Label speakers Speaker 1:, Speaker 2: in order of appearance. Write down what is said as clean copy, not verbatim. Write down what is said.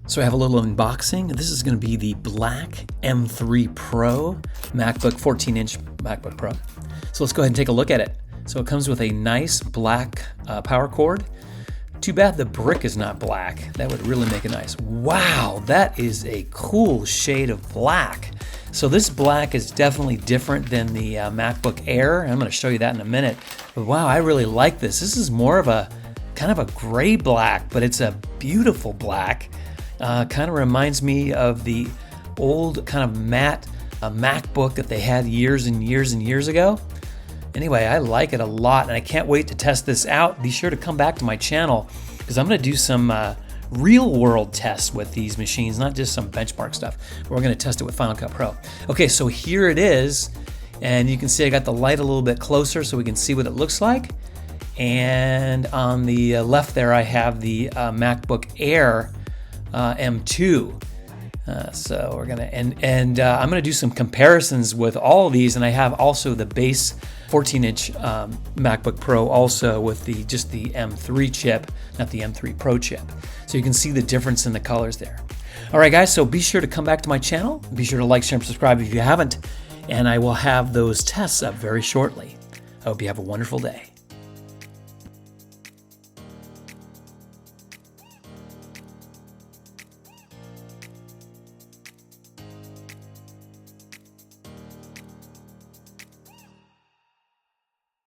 Speaker 1: So I have a little unboxing. This is going to be the black M3 Pro MacBook, 14-inch MacBook Pro. So let's go ahead and take a look at it. So it comes with a nice black power cord. Too bad the brick is not black. That would really make it nice. Wow, that is a cool shade of black. So this black is definitely different than the MacBook Air. I'm going to show you that in a minute. But wow, I really like this. This is more of a kind of a gray black, but it's a beautiful black. Kind of reminds me of the old kind of matte MacBook that they had years and years and years ago. Anyway, I like it a lot, and I can't wait to test this out. Be sure to come back to my channel because I'm going to do some real-world tests with these machines, not just some benchmark stuff. We're going to test it with Final Cut Pro. Okay, so here it is, and you can see I got the light a little bit closer so we can see what it looks like. And on the left there, I have the MacBook Air M2. So we're gonna and I'm gonna do some comparisons with all of these, and I have also the base 14-inch MacBook Pro also with the M3 chip, not the M3 Pro chip. So you can see the difference in the colors there. All right, guys. So be sure to come back to my channel. Be sure to like, share, and subscribe if you haven't, and I will have those tests up very shortly. I hope you have a wonderful day.